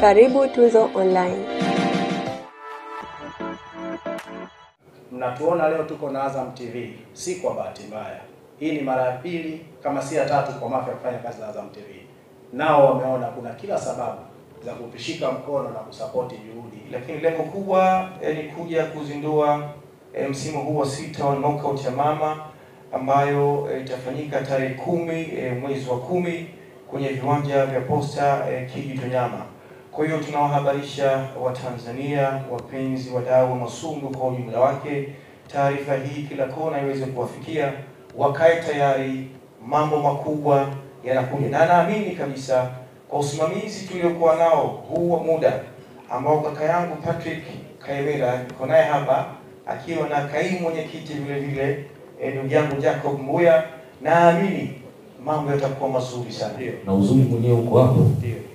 Karibu Tuzo Online. Mnatuona leo tuko na Azam TV, si kwa bahati mbaya. Hii ni mara ya pili kama si ya tatu kwa Mafia kufanya kazi na Azam TV. Nao wameona kuna kila sababu za kutushika mkono na kusapoti juhudi. Lakini lengo kubwa ni kuja kuzindua msimu huu wa 6 wa knockout ya mama ambayo itafanyika tarehe 10 mwezi wa 10 kwenye viwanja vya Posta Kijitonyama. Kwa hiyo tunawahabarisha Watanzania, wapenzi, wadau wa masumbwi kwa ujumla wake, taarifa hii kila kona iweze kuwafikia, wakae tayari, mambo makubwa yanakuja. Na naamini kabisa kwa usimamizi tuliokuwa nao huu wa muda ambao kaka yangu Patrick Kaemera yuko naye hapa akiwa na kaimu mwenyekiti vile vile ndugu yangu Jacob Mbuya, naamini mambo yatakuwa mazuri sana. Na uzuri mwenyewe uko hapo.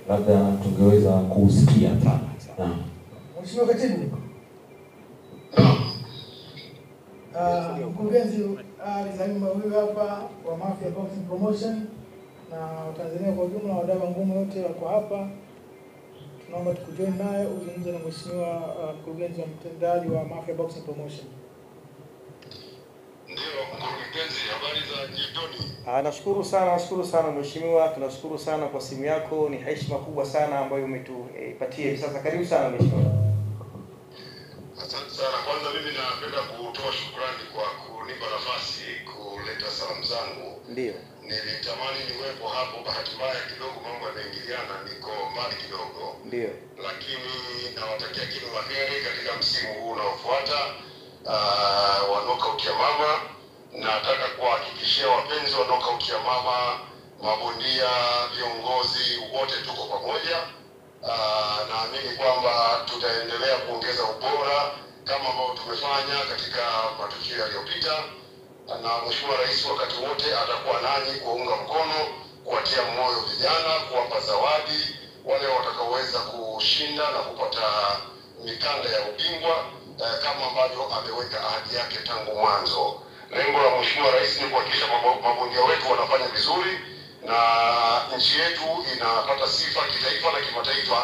Labda tungeweza kusikia hapa. Mheshimiwa Katibu. Mkurugenzi Alizalima huyu hapa wa Mafia Boxing Promotion na Tanzania kwa ujumla, wadau ngumu wote wako hapa. Tunaomba tukujoin naye uzungumze na Mheshimiwa mkurugenzi wa mtendaji wa Mafia Boxing Promotion. Ndio mkurugenzi, habari za jioni. Nashukuru sana mheshimiwa, tunashukuru sana kwa simu yako, ni heshima kubwa sana ambayo umetupatia hivi sasa. Karibu sana mheshimiwa. Asante sana. Kwanza mimi napenda kutoa shukrani kwa kunipa nafasi kuleta salamu zangu. Ndio. Nilitamani niwepo hapo, bahati mbaya kidogo mambo yameingiliana, niko mbali kidogo. Ndio. Lakini nawatakia kila la heri katika msimu huu unaofuata wa knockout ya mama. Nataka kuhakikishia wapenzi wa knockout ya mama, mabondia, viongozi wote tuko pamoja. Naamini kwamba tutaendelea kuongeza ubora kama ambavyo tumefanya katika matukio yaliyopita, na Mheshimiwa Rais wakati wote atakuwa nanyi kuunga mkono, kuwatia moyo vijana, kuwapa zawadi wale watakaoweza kushinda na kupata mikanda ya ubingwa kama ambavyo ameweka ahadi yake tangu mwanzo. Lengo la Mheshimiwa Rais ni kuhakikisha mabondia wetu wanafanya vizuri na nchi yetu inapata sifa kitaifa na kimataifa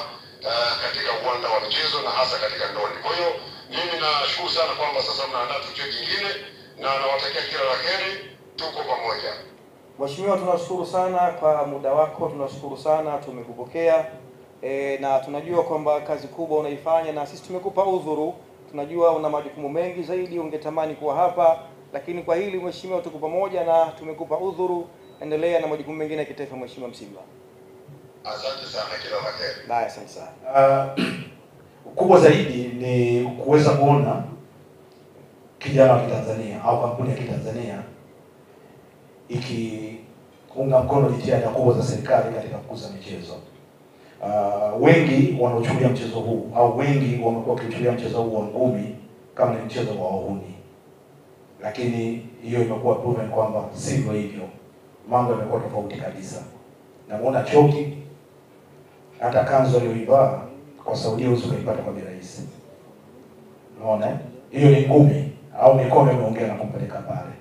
katika uwanda wa michezo na hasa katika ndondi. Kwa hiyo mimi nashukuru sana kwamba sasa mnaandaa tukio jingine na nawatakia kila la heri, tuko pamoja. Mheshimiwa, tunashukuru sana kwa muda wako, tunashukuru sana, tumekupokea na tunajua kwamba kazi kubwa unaifanya na sisi tumekupa udhuru. Tunajua una majukumu mengi zaidi, ungetamani kuwa hapa, lakini kwa hili mheshimiwa tuko pamoja na tumekupa udhuru. Endelea na majukumu mengine ya kitaifa mheshimiwa Msigwa. Asante sana, kila la heri. Bye, asante sana. Kubwa zaidi ni kuweza kuona kijana wa Kitanzania au kampuni ya Kitanzania ikiunga mkono jitihada kubwa za serikali katika kukuza michezo. Wengi wanaochukulia mchezo huu au wengi wamekuwa wakichukulia mchezo huu wa ngumi kama ni mchezo wa wahuni, lakini hiyo imekuwa proven kwamba sivyo hivyo. Mambo yamekuwa tofauti kabisa. Namuona Choki hata kanzo aliyoivaa kwa Saudi ukaipata kwa rahisi. Unaona? Hiyo ni ngumi au mikono imeongea na kumpeleka pale.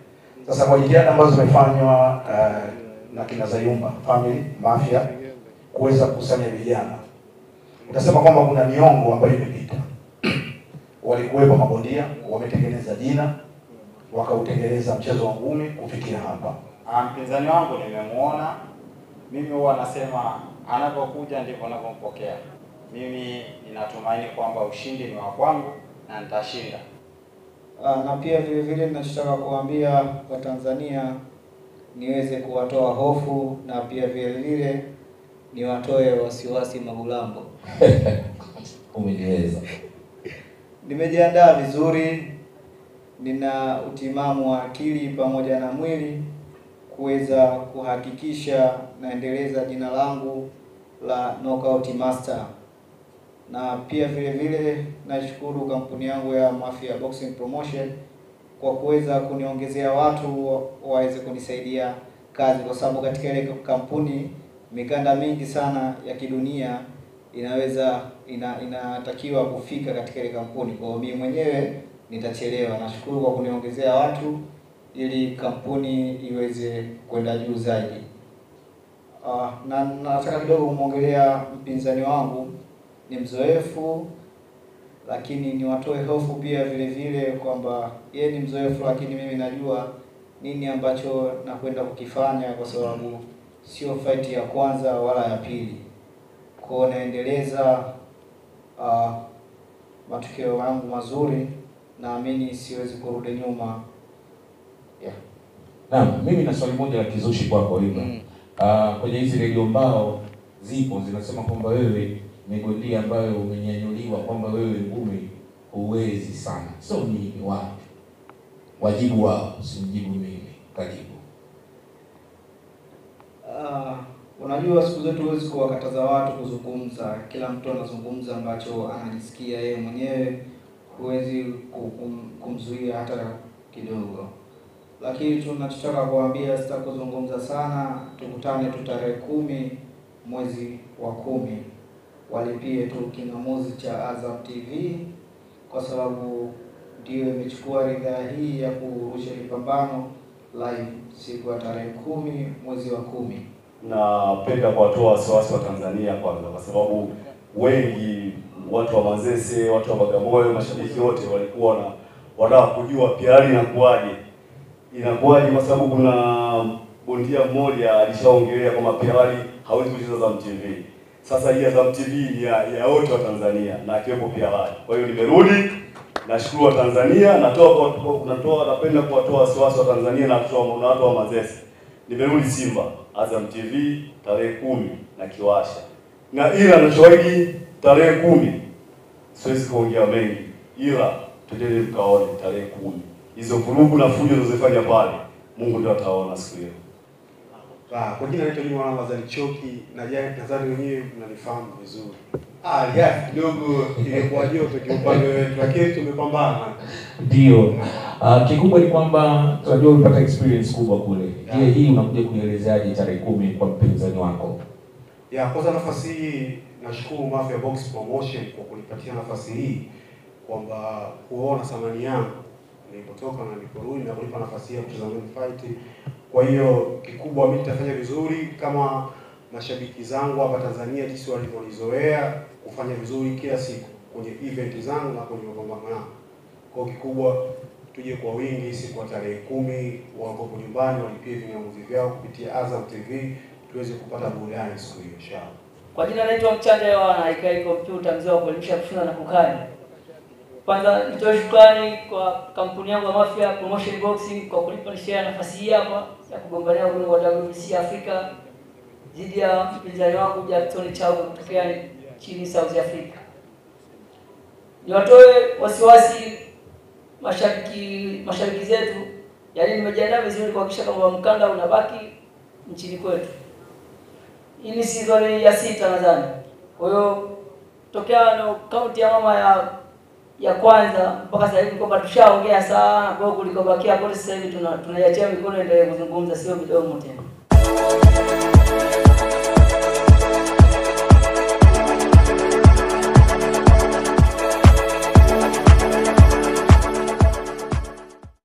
Sasa kwa jitihada ambazo zimefanywa na kina Zayumba Family Mafia kuweza kukusanya vijana, utasema kwamba kuna miongo ambayo imepita. Walikuwepo mabondia, wametengeneza jina, wakautengeneza mchezo wa ngumi kufikia hapa. Mpinzani wangu nimemuona, mimi huwa nasema anapokuja ndipo anapompokea. Mimi ninatumaini kwamba ushindi ni wa kwangu na nitashinda. Na pia vile vile ninachotaka kuambia Watanzania niweze kuwatoa hofu na pia vile vile niwatoe wasiwasi Magulambo. Umeeleza. Nimejiandaa vizuri, nina utimamu wa akili pamoja na mwili kuweza kuhakikisha naendeleza jina langu la Knockout Master. Na pia vile vile nashukuru kampuni yangu ya Mafia Boxing Promotion kwa kuweza kuniongezea watu waweze kunisaidia kazi, kwa sababu katika ile kampuni mikanda mingi sana ya kidunia inatakiwa kufika katika ile kampuni. Kwa hiyo mimi mwenyewe nitachelewa. Nashukuru kwa kuniongezea watu ili kampuni iweze kwenda juu zaidi. Na nataka kidogo kumwongelea mpinzani wangu ni mzoefu, lakini niwatoe hofu pia vile vile kwamba yeye ni mzoefu, lakini mimi najua nini ambacho nakwenda kukifanya, kwa sababu sio fight ya kwanza wala ya pili. Kwa naendeleza matukio yangu mazuri, naamini siwezi kurudi nyuma. Naam, mimi na swali moja la kizushi kwako hivi. Kwenye hizi redio mbao zipo zinasema kwamba wewe ni bondia ambayo umenyanyuliwa kwamba wewe ngumi huwezi sana. So ni wapi? Wajibu wao, simjibu mimi. Karibu. Unajua siku zote huwezi kuwakataza watu kuzungumza. Kila mtu anazungumza ambacho anajisikia yeye mwenyewe, huwezi kumzuia hata kidogo. Lakini tunachotaka kuambia, sitakuzungumza sana, tukutane tu tarehe 10 mwezi wa 10. Walipie tu kingamuzi cha Azam TV, kwa sababu ndio imechukua ridhaa hii ya kurusha pambano live siku ya tarehe 10 mwezi wa 10. Napenda kuwatoa wasiwasi wa Tanzania kwanza, kwa sababu wengi, watu wa Manzese, watu wa Bagamoyo, mashabiki wote walikuwa wanataka kujua PRL inakuwaje, kwa sababu kuna bondia mmoja alishaongelea kwamba PRL hawezi kucheza Azam TV. Sasa hii Azam TV ni ya wote wa Tanzania na akiwepo PRL. Kwa hiyo nimerudi, nashukuru wa Tanzania, napenda kuwatoa wasiwasi wa Tanzania na watu wa Manzese. Nimerudi Simba, Azam TV tarehe 10 na kiwasha. Na ila nachoahidi tarehe 10 siwezi kuongea mengi, ila tuendelee mkaone tarehe 10. Hizo vurugu na fujo zilizofanya pale, Mungu ndiye ataona siku hiyo. Kwa jina naitwa Juma Ramadhani Choki, na nadhani wenyewe mnanifahamu vizuri. Kidogo ilikuwa joto kiupande wetu, lakini tumepambana. Ndio. Kikubwa ni kwamba tunajua umepata experience kubwa kule. Je, hii unakuja kunielezeaje tarehe 10 kwa mpinzani wako? Kwanza nafasi hii nashukuru Mafia Box Promotion kwa kunipatia nafasi hii, kwamba kuona thamani yangu nilipotoka na niliporudi na kunipa nafasi hii ya kucheza fight. Kwa hiyo kikubwa mimi nitafanya vizuri kama mashabiki zangu hapa Tanzania jinsi walivyonizoea kufanya vizuri kila siku kwenye event zangu na kwenye mapambano yangu. Kwa kikubwa tuje kwa wingi siku ya tarehe 10, wako nyumbani walipie vingamuzi vyao kupitia Azam TV tuweze kupata burudani siku hiyo inshallah. Kwa jina naitwa Mchanja wa Ikai Computer, mzee wa kuelimisha kushona na kukani. Kwanza nitoe shukrani kwa kampuni yangu ya Mafia Promotion Boxing kwa kunipa nafasi hii hapa ya kugombania ubingwa wa WBC Afrika dhidi ya mpinzani wangu Jackson Chau kutokea chini South Africa. Niwatoe wasiwasi mashabiki zetu, yaani nimejiandaa vizuri kuhakikisha kwamba mkanda unabaki nchini kwetu. Hii ni season ya 6 nadhani. Kwa hiyo tokea na kaunti ya mama ya kwanza mpaka sasa hivi kwamba tushaongea sana, kwa hiyo kulikobakia hapo sasa hivi tunaiachia mikono endelee kuzungumza, sio midomo tena.